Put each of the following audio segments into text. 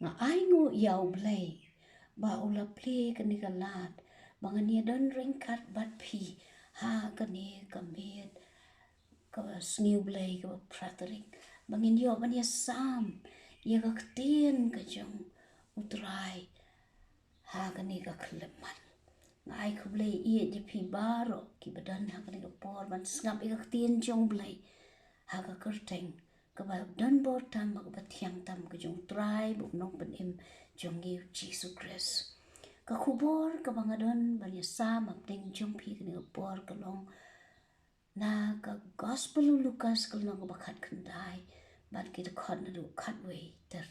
nga ai ngu yau blay ba ula play kani galat bangania don ringkat bat pi ha kani kamet ka sniu blay ka pratering bangin yo bania sam ya ka ktien ka jong utrai ha kani ka kleman ngai ku blay ie di pi baro ki badan ha kani ka por ban ngap ka ktien jong blay ha ka kerteng ka ba dan bor tam ka ba thiang tam ka jong trai bu nong ban im jong yu Jisu Christ ka khubor ka bangadon bani sam ap ding jong pi ka ni ka por ka long na ka gospel Lucas ka long ba khat khandai bat ki ta khot na du khat we ter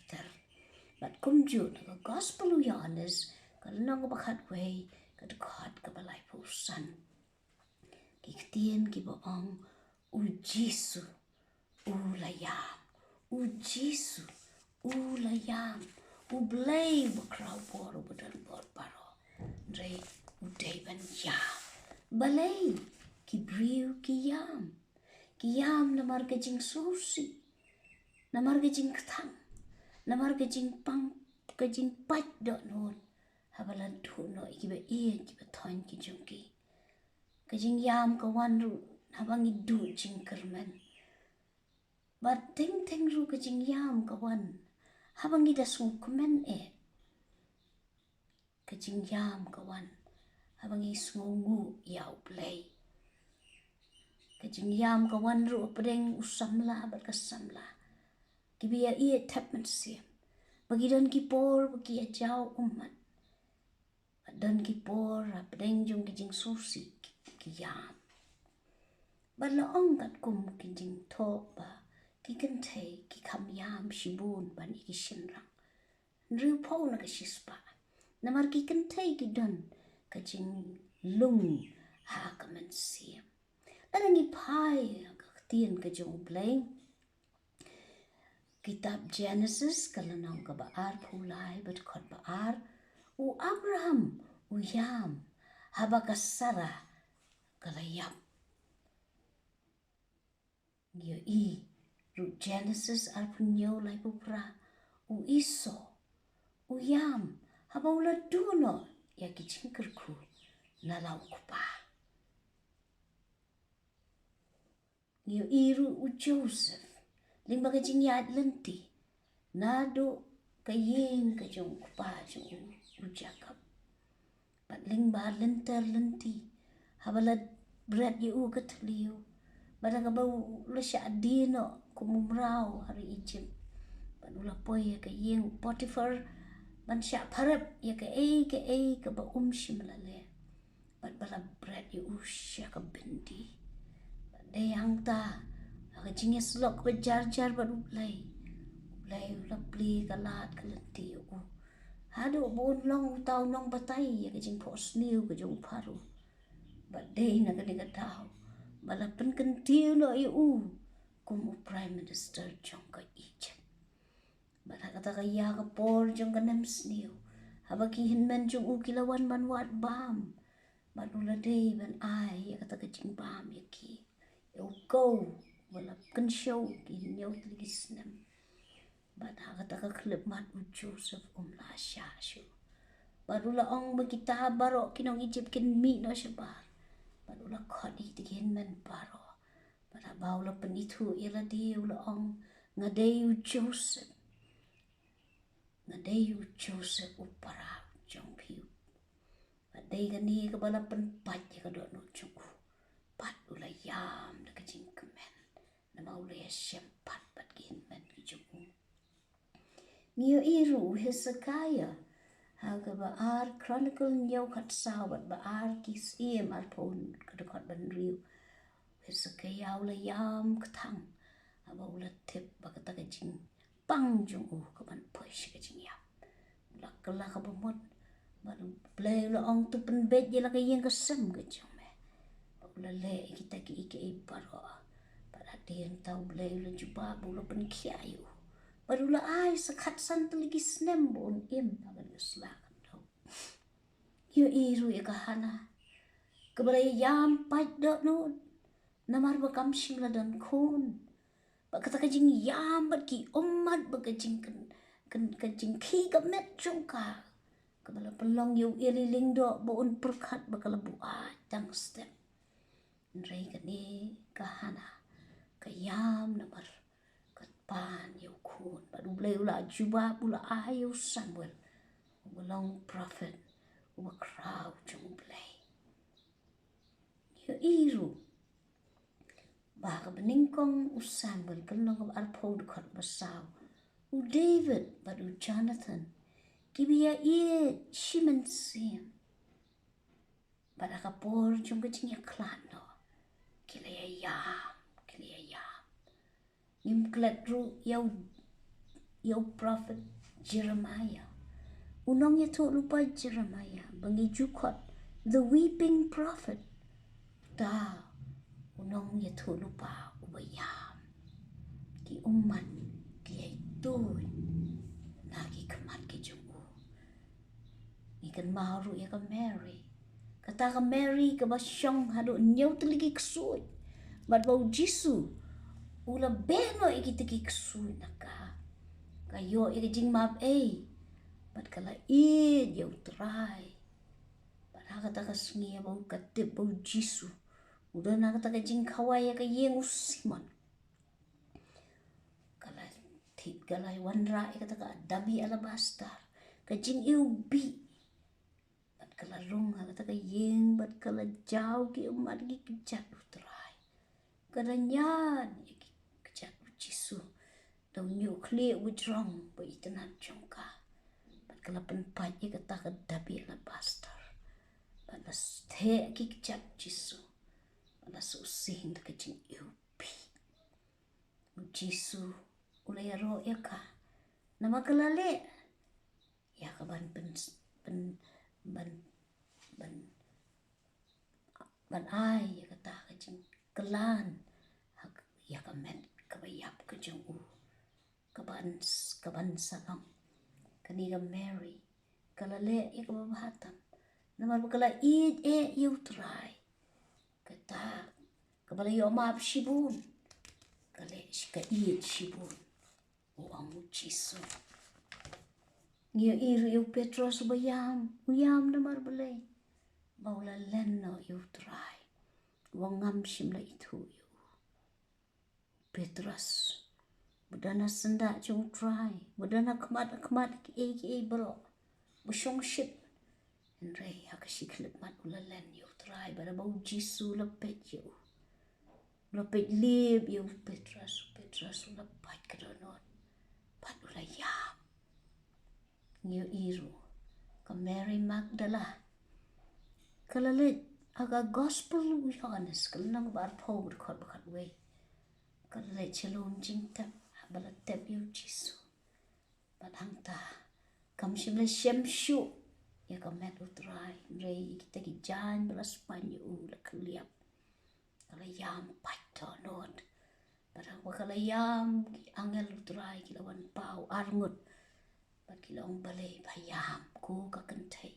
bat kum ju na ka gospel Johannes ka long ba khat we ka ta khot ka ba lai pu san ki ktien ki ba ong u Jisu u la yam u Jisu u la yam u blay bu kraw por u dan bor paro re u dei ban yam balay ki briu ki yam na mar ka jing susi na mar ka jing thang na mar ka jing pang ka jing pat do non habalan thu no ki ba ki ba thon ki jong ki ka jing yam ka wan ru habangi du jing kerman but ting ru ka jing yam ka wan habangi da sung kumen ka jing yam ka wan habangi sung ngu yau play ka jing yam ka wan ru apreng usamla bat ka samla ki biya tapman sim bagi dan ki por bagi ajau umat dan ki por apreng jong ki jing susi ki yam bat la ong kat kum ki jing thok ba ki Kyntiew ki kam yam shibun ban ki shinrang riu po na ka shispa na mar ki Kyntiew ki don ka jing lung ha ka man sim alangi pai ka tien ka jong bleng kitab Genesis kalanong ka baar pulai bat khot baar u Abraham u yam haba ka Sarah kalayap ngiyo ru Genesis arpunyo lai pupra u iso u yam haba ula duno ya ki jingkerku na lau kupa ngiyo ru u Joseph Lyngwa ka jing yad lenti nado ka yeng ka jong kupa jong u Jacob bat Lyngwa lenter lenti habala bread yu ka tliu bada ka bau la sha dino kumumrao hari Egypt bat ula poy ya ka yeng Potiphar ban sha pharap ya ka ka ba shimlale bat bala bread yu sha ka bindi bat de yang ta ka jing slok ba jar bat ulai ula pli ka lat ka lenti yu hado bon long tau nong batai ya ka jing pos niu ka jong paru bat de na ka diga tau bala pen Kyntiew no yu kumu prime minister jong ka Egypt bala kata ka ya ka por jong ka nam sniu haba ki hinman jong kilawan man wat bam bat ula de ban ai ya kata ka jing bam ya ki yu go bala kan show ki nyau tligis nam bat kata ka klip mat u Joseph la sha shu bat ula ong ba kita baro kinong Egypt kin mi no shabar bat ula khodi tigen man baro bat baula penithu ila di ula ong ngadeyu Joseph upara jong piu bat dei gani ka bala pen pat ya ka do no jong pat ula yam da ka jing kemen na maula ya shem pat bat gen man ki jong ngiyo iru Hezekiah ha ka ba ar chronicle nyau khat sawat ba ar ki sim ar pon ka do khat ban riu Hezekiah ula yam kthang aba ula tip ba ka ta ka jing pang jong ka ban push ka jing yam la kala ka ba mot ba play la ong tu pen bet je la ka yeng ka sem ka jong me ba ula le kita ki ike paro ba la den tau play la juba ba ula pen kiayu Barula ai sakhat san lagi snem bon im agan slakan do. Yo iru ya kahana. Kabara yam pait do no. Namar ba kam shimla dan kun. Ba kata kajing yam bat ki ummat ba kajing kan kan jing khi ka met chung ka bala pelong yu ililing do boon perkat bakala buat tang step rei ka ni ka hana ka yam namar kat pan yu khun ba du bleu la juba bula ayu Samuel belong prophet uba crowd chung blei yu iru ba ka beningkong u Samuel kan long arpo du khat basaw u David ba u Jonathan kibia ie shimen sim pada kapor chung ka ching yaklat no kile ya nim klat ru yau prophet Jeremiah unong ya tu lupa Jeremiah bangi jukot the weeping prophet ta unong ya tu lupa ubayam ki umat ki itu nagi kemat ki jungu ikan maru ya ka Mary kata ka Mary ka basyong hado nyau teligi ksui bat bau Jisu ula beno ikitiki ksui naka kayo ikijing map bat kala yau try bat kata ka sngia bau katip bau Jisu udah na kata ka jing kawai ka yeng usimon kala tip kala wanra kata ka dabi alabastar ka jing bi bat kala rong kata ka yeng bat kala jauh ki umat ki kejat utrai kada nyan kejat Jisu tau nyu clear withdrawn ba itanan jongka bat kala penpat kata ka dabi alabastar bat las the ki kejat Jisu ala susing da kajing upi Jisu ulay ro ya ka na makalale ya ka ban ai ya kata kajing kelan ya ka met kabayap kajing kaban salong kaniga Mary kalale ya ka babahatam na malukala you try kata kabala yo map shibun kale shika shibun o amu Jisu ngiyo yu Petros uyam na marbale baula lenno yu try wangam shimla itu yu Petros budana senda chung try budana kmat ki bro bushong ship Enrei hakashiklet mat ulalen yu try bara bau Jisu lepet yu lepet lip yu Petras lepet kedonon pat ulayam yu iru ka Mary Magdala kalalit aga gospel Yohanes kalanang bar po berkot bakat we kalalit chalom jingtap balat tep yu Jisu pat hangta kam shimle shu ya ka met utrai rei kita ki jan belas panyu la kliap kala yam paito not parang kala yam ki angel utrai ki lawan pau arngut pat ki long balai payam ku ka kentai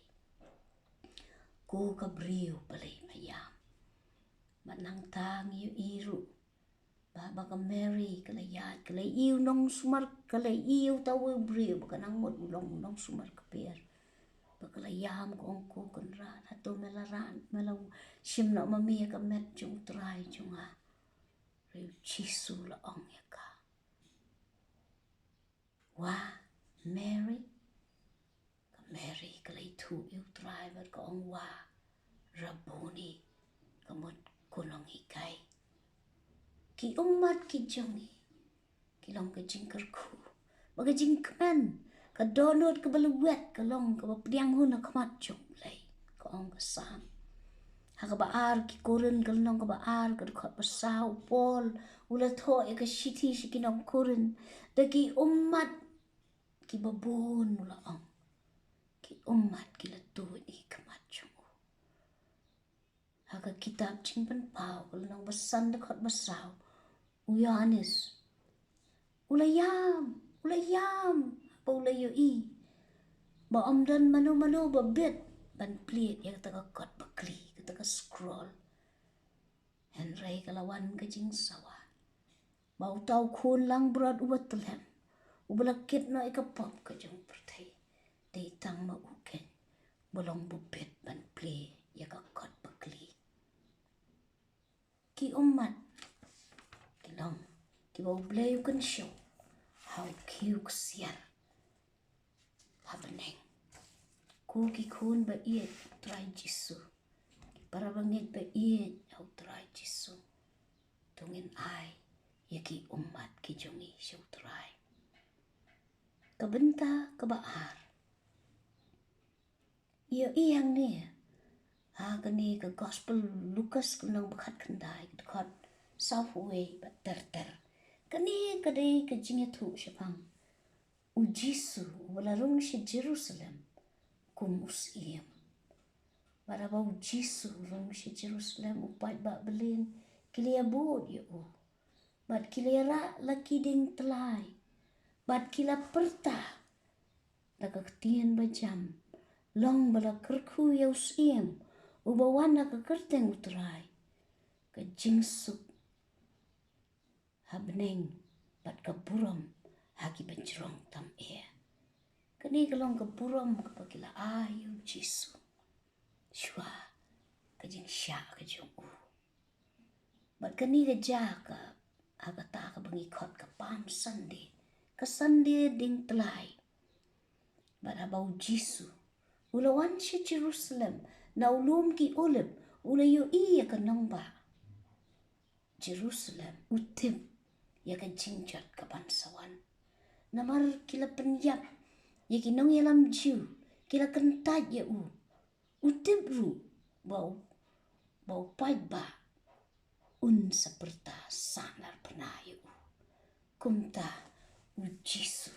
ku ka briu balai payam manang tang yu iru baba ka Mary kala yat kala iu nong sumar kala iu tawu briu kanang mot ulong nong sumar kaper bakala yam ko ongko kunra ato melaran melau shimna mami ka met chung try chunga riu Jisu la ong ka wa Mary kala itu yu driver ka ong wa Rabuni kamot kunong hikai ki umat ki jongi ki long ka jingkerku baga jingkmen ka donut ka baluwet ka long ka bapriang hun ka mat chung lay ka ong ka sam ha ka baar ki kurin ka long ka baar ka ka basaw pol ula tho ka shiti shikinong kurin da ki umat ki babun ula ong ki umat ki latuin ka mat chung ha ka kitab jingpan pau ka long basan da ka basaw Yohanes ulayam paula yu ba omdan mano ba bit ban plit ya kata ka bakli kata ka scroll Henry kalawan ka jing sawa ba utaw kun lang brad ubat telem Ubalakit no ikapop ka jong pertai. Day tang ma uken. Bolong bupet ban play yaka kot bakli. Ki umat. Kilong. Ki bau blay ukan show. How kiu ksiar. Habaneng. Ku ki kun ba iet try Jisu. Para bangit ba iet au try Jisu. Tungin ai. Yaki umat ki jongi show try. Kabenta kabaar. Ia iyang ni. Gani ka gospel Lucas kunang bakat kendai. Dekat Southway ba ter. Kani kadai ka jingatu syapang. U Jisu walarung si Jerusalem. Kumus iem. Para bau Jisu rung si Jerusalem upat ba belin. Kilia bod ya u. Bat kilia ra laki ding telai. Bat kila perta. Laka ketien bajam. Long bala kerku ya usiem. Ubawana ka kerteng uterai. Ka jingsuk. Habneng. Bat ka buram. Hagi benjerong tam ea. Kani kalong ka buram kapakila ayu Jisu. Shua. Ka jing sya ka jong u. Bat kani ka ja ka. Agata ka bangikot ka Palm Sunday. Ka Sunday ding telai. Bat abau Jisu. Ulawan si Jerusalem. Na ulum ki ulib. Ulayo iya ka nangba. Jerusalem. Utib. Ya ka jingjat ka bansawan. Namar kila penyap. Ya ki nong yalam jiu. Kila kentaj ya u. Utib ru. Bau pait ba. Un seperta sanar pernah ya u. Kumta. U Jisu.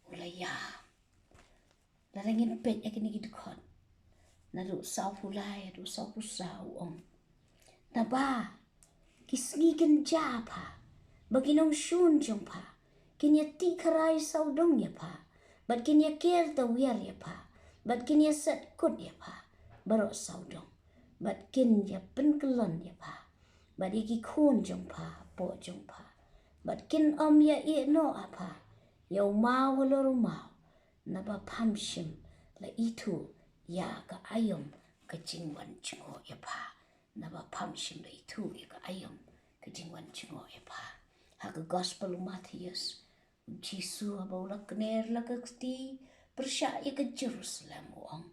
Ulayam. Larangin pet ya kini gidukot. Nadu sau pulai, nadu sau pusau om. Naba, kisngigan ja pa. Baginong syun jong pa. Kinya ti karai sau dong ya pa. Bat kinya ker ta wiar ya pa. Bat kinya set kut ya pa. Barok sau dong. Bat kinya penkelon ya pa. Bat iki kun jong pa, po jong pa. Bat kin om ya no apa. Yau mau lor mau. Naba pamshim la itu ya ka ayom ka jingwan jingo ya pa. Naba pamshim la itu ya ka ayom ka jingwan jingo ya pa. Haka gospel Matthias. Jisu abaulah kener la ka kti persya ya ka Jerusalem uang.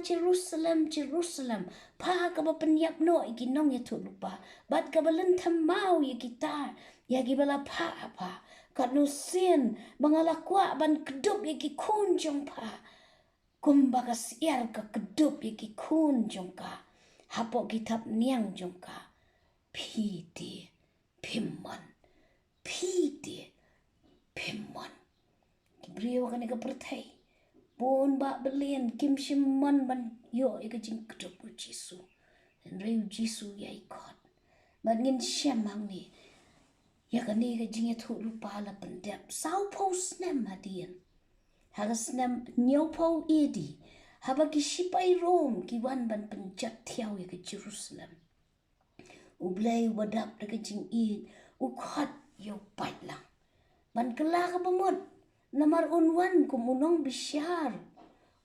Jerusalem, Jerusalem. Pa ka ba penyap no iki nong ya tu lupa. Bat ka ba lentam mau ya kita. Ya gibala pa apa. Kat nusin mangalakwa ban kedup ya ki kunjong pa. Kumbaga siar ka kedup ya ki kunjong ka. Hapok kitab niang jong ka. Piti pimman. Piti pimman. Kibriyo ka ni ka pertai. Bon ba belin kim shimman ban yo ya ka jing kedup u Jisu. Dan reu Jisu ya ikot. Ban ngin syamang ni. Ya kani ka jinget hu lupa la pendep. Sau po snem hadian. Haga snem nyau po edi. Haba ki shipai Rom ki wan ban penjat tiaw ya ke Jerusalem. Ublay wadap na ka jing id. Ukhat yaw pait lang. Ban kala ka bamod. Namar unwan kumunong bisyar.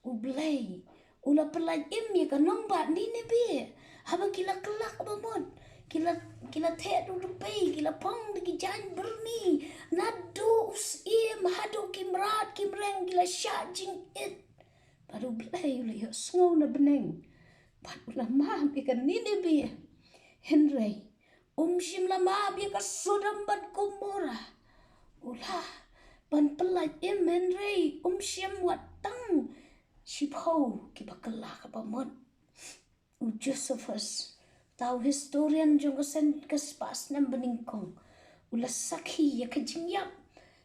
Ublay. Ula pelaj im ya ka nong ba ni be. Haba kila kala ka bamod. Kila te du pay, kila pong di jan berni, nadu usim hadu kimrat kimreng kila syajing it. Baru belai ula yo snow na beneng. Baru ula maam ikan nini bi. Henry, shim la maam ya ka sodam ban kumura. Ula ban pelaj im Henry, shim watang. Shipho kibakala ka pamon. Josephus. Tau historian jong kesen kespas nam beningkong. Ula sakhi ya kejingyap.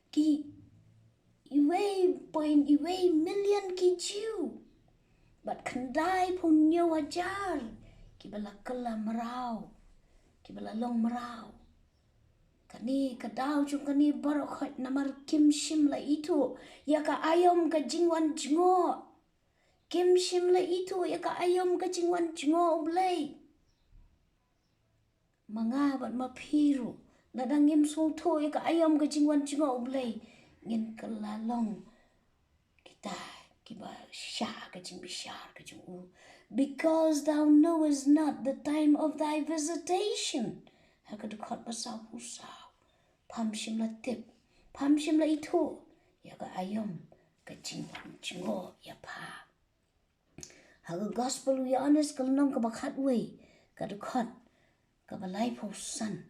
Ki iwe million ki jiu. Bat kendai pun nyaw ajar. Ki bala kela merau. Ki bala long merau. Kani kadau jong kani barokhat namar kim shim la itu. Ya ka ayom ka jingwan jingo. Kim shim la itu ya ka ayom ka jingwan jingo ublay. Mga bat mapiru. Nadangim sulto ya ka ayam ka jingwan jingo ublay. ngin kalalong kita kiba sha ka jing bishar ka jing u, because thou knowest not the time of thy visitation. Haka de khot pasau pusau pam shim la tip pam shim la itu ya ka ayom ka jing chingo ya pa. Haka gospel ya honest kalnong ka bakhat we ka de khot ka balai po san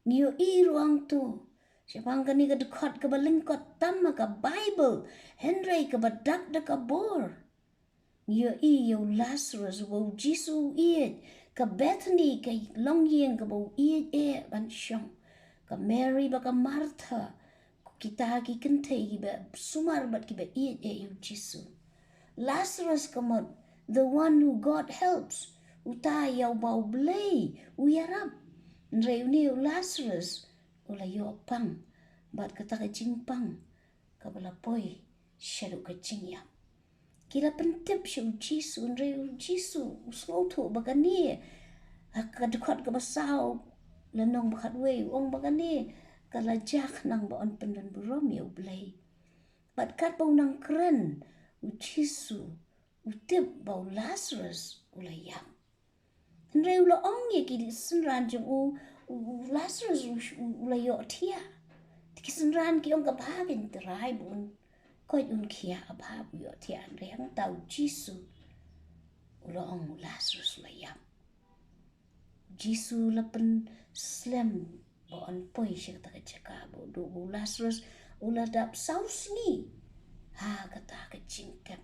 niyo I ruang tu. Siapang kani ka dekat ka balingkot tama ka Bible, Henry ka badak da ka bor. Niyo iyo Lazarus wo Jisu iet ka Bethany ka longyeng ka bo iet ban syong ka Mary ba ka Martha kita ki Kyntiew ba sumar bat ki ba iet yo Jisu. Lazarus ka mod the one who God helps uta yaw bau blay uyarap nreuni Lazarus ula yo pang bat kata ka jingpang ka bala poi shalu ka jingyam kila pentip shu Jisu nreu Jisu usnotu bagani ka dekat ka basau lanong bakat we ong bagani kala jak nang ba on pendan burom yo blay bat kat bau nang kren Jisu utip bau Lazarus ula yam nreu la ong ye ki senran jung Lazarus ula yo tia kisenran ki ong ka bagin terai bun koi un kia abha yo tia reng tau Jisu ula ong Lazarus ula yam Jisu la pen slam bo on poi shek ta chaka bo do Lazarus ula dap sausni ha kata ka jingkap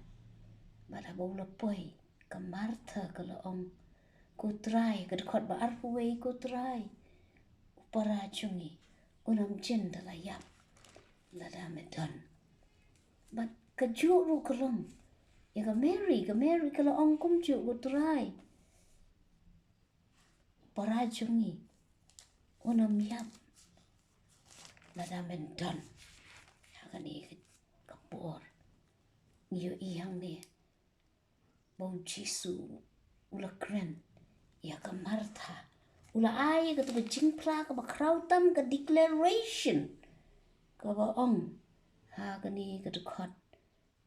bada bo la poi ka Martha ka la ong ko try ka khot ba arpuwe ko try upara chungi unam jen da la yap la da medon but ka juru krong ya ka Mary ka la ong kum ju ko try para chungi unam yap la da medon ya ka ni ka por niyo iyang ni bo Jisu ula kren ya ka Martha ula ai ka tu jingpla ka ba krautam ka declaration ka ba ong ha ka ni ka dekat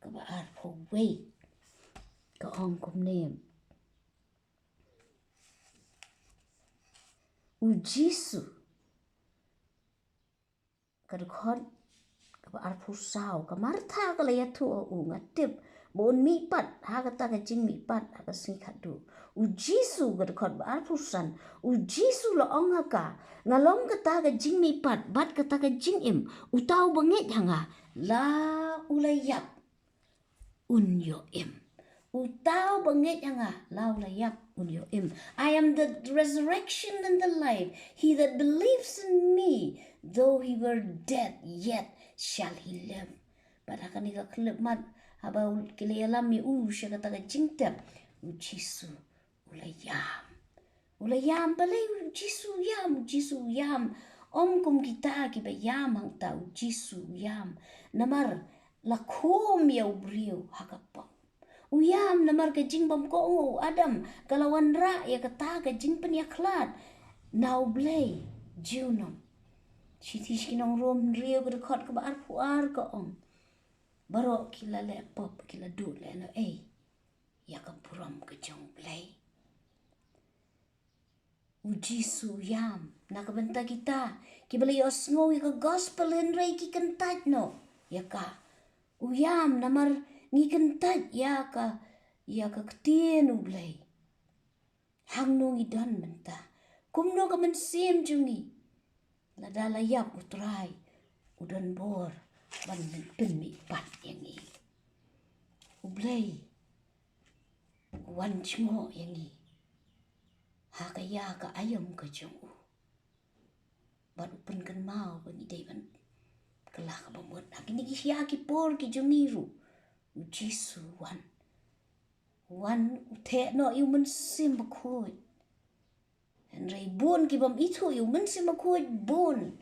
ka ba ar po we ka ong kum nem Jisu ka dekat ka ba ar po sao ka Martha ka la ya tu ngatip bon mi pat ha ka ta ka jing mi pat ha ka sing khadu Jisu ka dekat ba ar po san Jisu la ong ha ka ngalom ka ta ka jing mi pat bat ka ta ka jing im utau banget hanga la ulayap unyo im utau banget hanga la ulayap unyo im. I am the resurrection and the life. He that believes in me, though he were dead, yet shall he live. Pada kan ika klip mat haba kilayalam mi siya kata ka jingtap Jisu ulayam balay Jisu yam om kum kita ki ba yam hang tau Jisu yam namar lakom yaw brio hakapam uyam namar ka jingbam ko ngo Adam kalawan ra ya kata ka jingpen ya klat now blay junom sitish kinong rom rio ka dekat ka ba arpuar ka om baro kila le pop kila du le no ya ka puram ka jong blay Jisu yam nakabenta kita kibali osngo ka gospel henry ki kentat no ya ka uyam namar ngi kentat ya ka ktien ublay hang no idan menta kumno ka men sim jungi la dala yap utrai udan bor ban pen mi pat yangi ublay wan chingo yangi haka ya ka ayam ka jong baru pen kan mau bagi devan kelah ka bamot akini ki ya ki por ki jongiru Jisu wan uthe no yu men sim khoi henry bon ki bam itu yu men sim khoi bon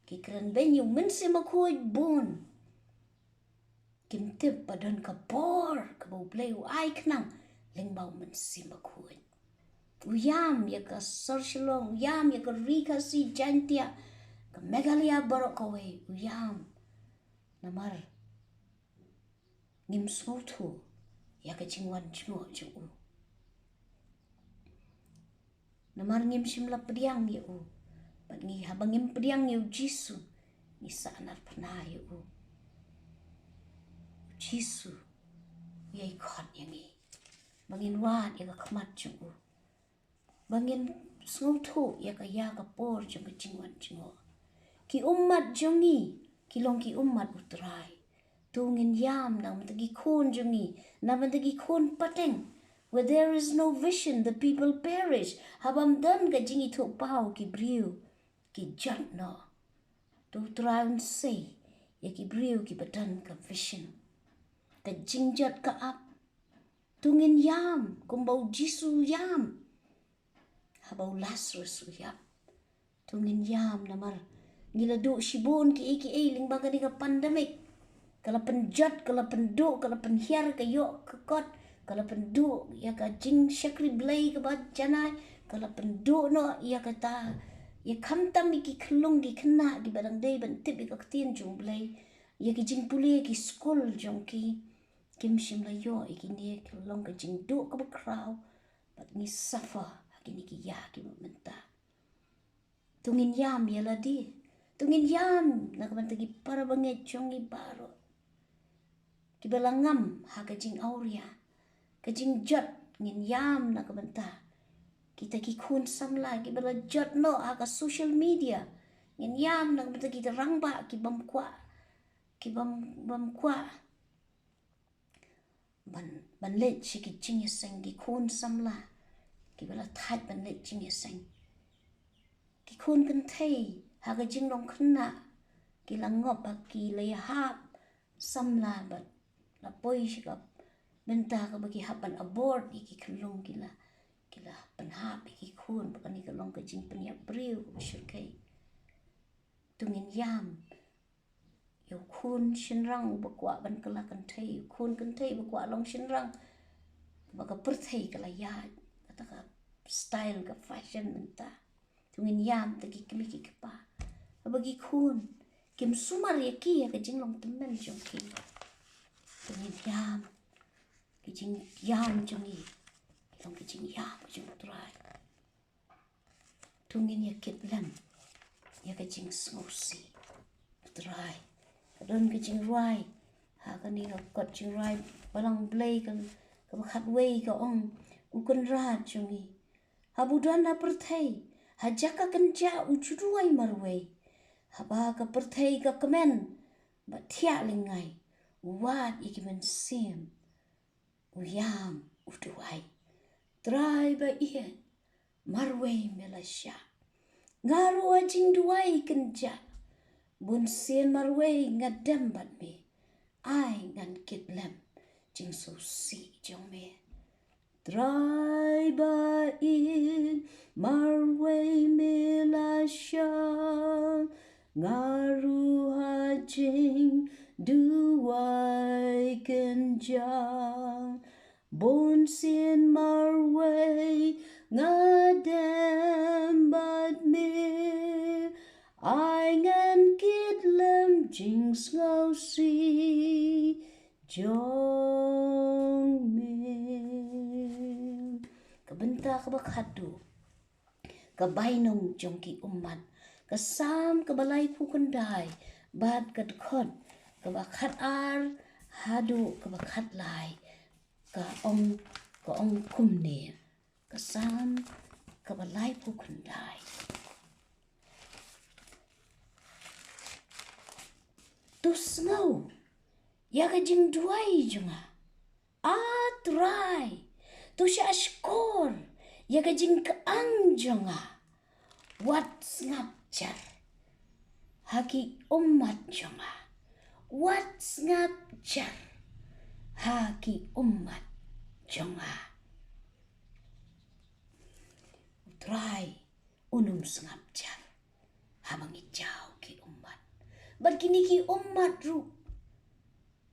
ki kran ben yu men sim khoi bon kim tip badan ka por ka bo play ai knang Lyngwa men sim khoi uyam ya ka sorshilong uyam ya ka rika si jantia ka megalia barok kawe uyam namar ngim small tu ya ka jingwan jmo ju namar ngim shimla pediang ye bat ngi habang ngim pediang ye Jisu ni sanar pernah ye Jisu ye ikot yang ngi bangin wat ya ka khamat ju bangin small tu ya ka por ju ka jingwan jmo ki umat jongi ki long ki umat utrai tungin yam nang matagi khon jongi na matagi khon pateng where there is no vision the people perish habam dan ka jingi thok pau ki briu ki jat no tu traun say ya ki briu ki badan ka vision ka jingjat ka up tungin yam kumbau Jisu yam habau Lazarus yam tungin yam namar gila do shibon ki Lyngwa ka ni ka pandemic kala penjat kala penduk kala penhiar ka yok ka kot kala penduk ya ka jing shakri blay ka ba janai kala penduk no ya ka ta ya khamtam ki khlung ki khna ki badang dei ban tip ka tin jung blay ya ki jing puli ki school jong ki kim shim la yo ki ne long ka jing do ka ba kraw bat ni suffer ki ni ki ya ki menta tungin yam ya la di tungin yam na ka bantagi para banget jongi baro ki belangam ha ka jing auria ka jing jot ngin yam na ka banta kita ki khun samla ki bela jot no ha ka social media ngin yam na ka banta kita rangba ki bam kwa ban let chi ki jing yeseng ki khun samla ki bela that ban let jing yeseng ki khun kan thei ha ka jing long khna ki langop ha ki le hap samla bat la poi shikap benta ka bagi hapan abort iki kelong kila penhap iki khun bakani kelong ka jing penya briu shirkai tungin yam yo khun shinrang bakwa ban kala kan thei khun kan thei bakwa long shinrang baka perthei kala ya kata ka style ka fashion menta tungin yam tagi kimi ki pa bagi khun kim sumar yaki ka jing long temen jongki tungin yam kijing yam jongi long kijing yam jong trai tungin ya kitlam ya kijing snosi trai kadon kijing rai ha kani ka kot jing rai balang blay ka khat wei ka ong ukun rat jongi habudan na perthei hajaka kanja uchuruai marwei haba ka perthei ka kemen bathia lingai wat ikimen sim uyam utuai trai ba ian marwei melasya ngaru ajing duai kenja bun sien marwei ngadam bat me ai ngan kitlem jing so si jong me trai ba ian marwei melasya ngaru ajing duai kenjang bon sin marway ngadem bat me ai ngan kit lem jing ngau si jong me kabenta kabakadu kabainong jong ki umat kasam kabalai pukandai bad kad khot kabakhat ar hadu kabakhat lai ka ong kumne kasam kabalai pukandai tu snow ya ka jing duai junga atrai tu sha skor ya ka jing ka ang junga wat ngap jar haki umat junga wat ngap jar haki umat junga utrai unum ngap jar habang ijau ki umat barkini ki umat ru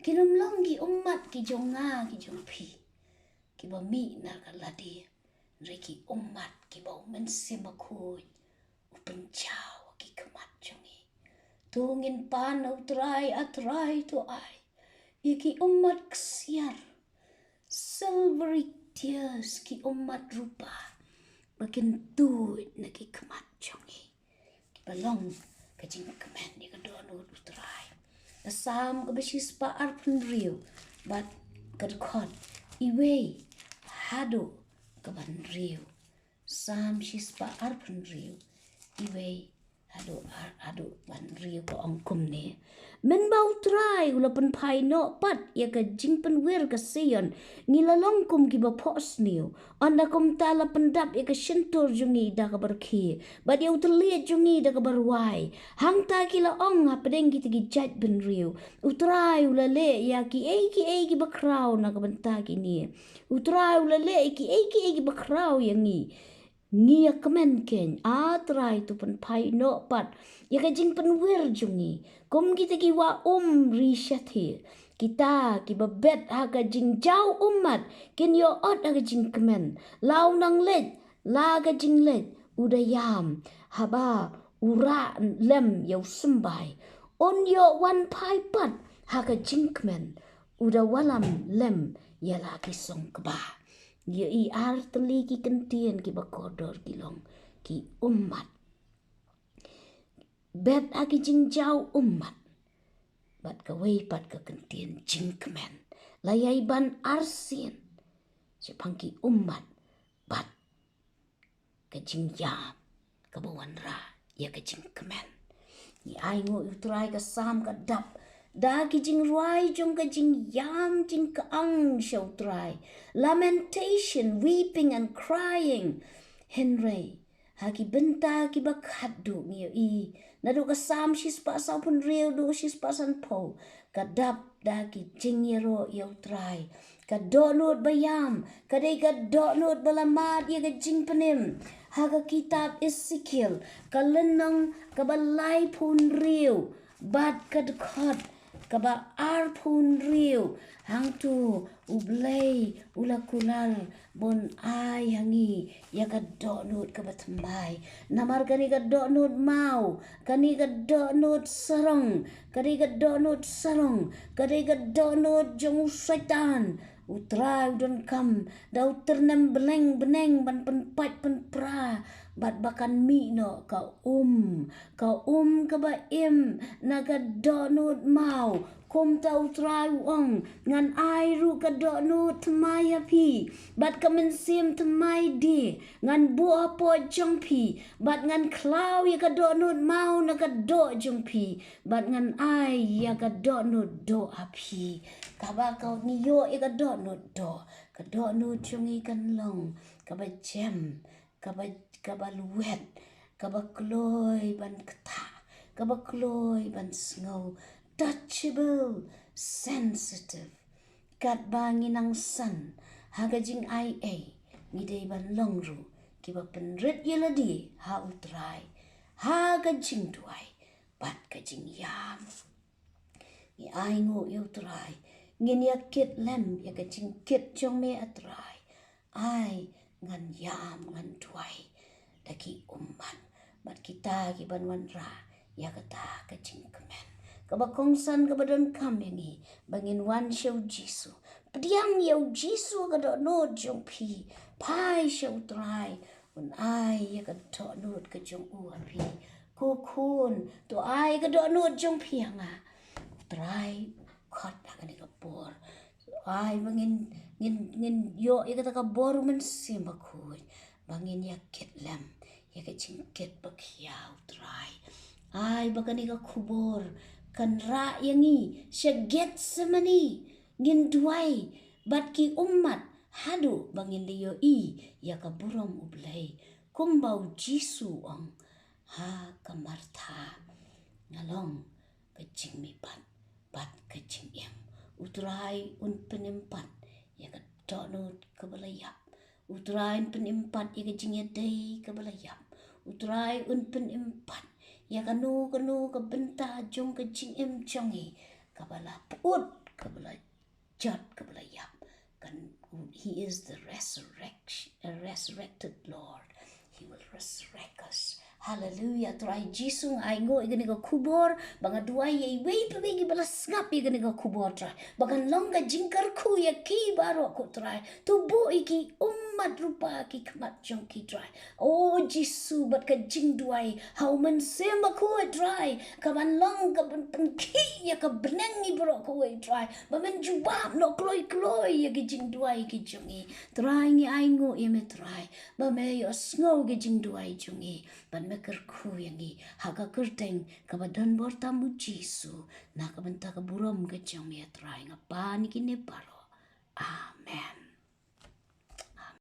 kinum long ki umat ki jonga ki jongpi ki ba mi nar ka ladi reki umat ki ba men sema khoi upen chao ki kemat jongi Tungin pan utrai atrai to ai. Iki umat kesiar. Silvery tears ki umat rupa. Makin tuit na ki kemat jongi. Ki balong kajing kemen ni kadonu utrai. Asam kabesis pa arpun riu. But kadkot iwe hado kaban riu. Sam shispa arpun riu. Iwe hado ban riu ko angkum ni. Men bau try ulapan pai no pat ya ka jingpan wir ka sion ngilalong kum ki ba pos niu anda kum tala pendap ya ka shentur jungi da ka berki but ya utliet jungi da ka berwai hang ta ki la ong ha pedeng ki tigi jat ben riu utrai ulale ya ki ki ba kraw na ka benta ki ni utrai ulale ki ba kraw yang ni ya kemen ken atrai tu pen pai no pat ya ka jingpan wir jungi kum kita ki wa rishathi kita ki babet ha ka jing jau umat kin yo ot ha ka jing kemen lau nang let la ka jing let udayam haba ura lem yo sembai on yo wan pai pat ha ka jing kemen uda walam lem ya la ki song kba ye I artli ki kentien ki bakodor ki long ki umat bet aki jing jau umat bat ka wei pat ka kentien jing kemen layai ban arsin sepangki umat bat ka jing yam ka bawan ra ya ka jing kemen ni ai ngo utrai ka sam ka dap da ki jing ruai jong ka jing yam jing ka ang shau trai lamentation weeping and crying henry haki benta ki bakhat du ngi I nadu ka sam shis pa sa pun real du shis pa san po ka dap da ki jing yero yau trai ka donut bayam ka dei ka donut balamat ya ka jing penim haga kitab Ezekiel ka lenang ka balai pun real bat ka dekat kaba arpun riu hang tu ublay ulakular bon ay hangi ya ka donut ka batmay namar kani ka donut mau kani ka donut sarong kani ka donut sarong kani ka donut jong syaitan utrai don kam dau ternem beleng beneng ban penpat penpra bat bakan mi no ka ka ba im naga donut mau kum tau trai wong ngan ai ru ka donut mai api bat kamen sim mai di ngan bu apo jong pi bat ngan klau ya ka donut mau naga do jong pi bat ngan ai ya ka donut do api kaba kau ni yo ya ka donut do ka donut chungi kan long kaba jam kaba luet kaba kloy ban kata kaba kloy ban snow touchable sensitive kat bangin ang san haga jing ai ngidei ban longru kiba penret yeladi ha utrai haga jing tuai bat ka jing yam ni ai ngo yu utrai ngin ya kit lem ya ka jing kit jong me atrai ai ngan yam ngan tuai daki umat bat kita ki banwan ra ya kata ka jing kemen ka bakongsan ka badon kamengi bangin wan show Jisu pediang yau Jisu ka do no jong pi pai show try un ai ya ka do no ka jong u pi ku kun to ai ka do no jong pi nga try khot ka ni ka por ai bangin ngin yo ya ka bor men sim ku bangin ya ket lam ya ka jingket bakhiau try ai bakani ka khubor kan ra yangi shaget semani ngin duai bat ki ummat hadu bangin liyo ya ka burom ublay kumbau Jisu ang ha kamartha ngalong ka jingmi bat ka jingem utrai un penimpat ya ka donut ka balayap utrai penimpat ya ka jingedai ka balayap utrai un penimpat ya kanu ka benta jong ka jingem jongi ka bala put ka bala jat ka balayap kan he is the resurrected Lord. He will resurrect us Hallelujah. Try Jisu ai ngo igani ga kubor banga dua ye wei pe gi balas ngap igani ga kubor try. Banga longa jingkar ku ya ki baro ko try. Tu bo iki umat rupa ki kmat jong ki try. Oh Jisu bat ka jing duai how man sema ku try. Ka ban long ka ban ki ya ka benengi bro ko try. Ba men jubam no kloi ya ki jing duai ki jongi. Try ngi ai ngo ye me try. Ba me yo snow ki jing duai jongi. Ban me kerku yangi haga kerteng kabadan bortamu Jisu na kabenta kaburom ke jong me try ngapa ni kini paro. Amen.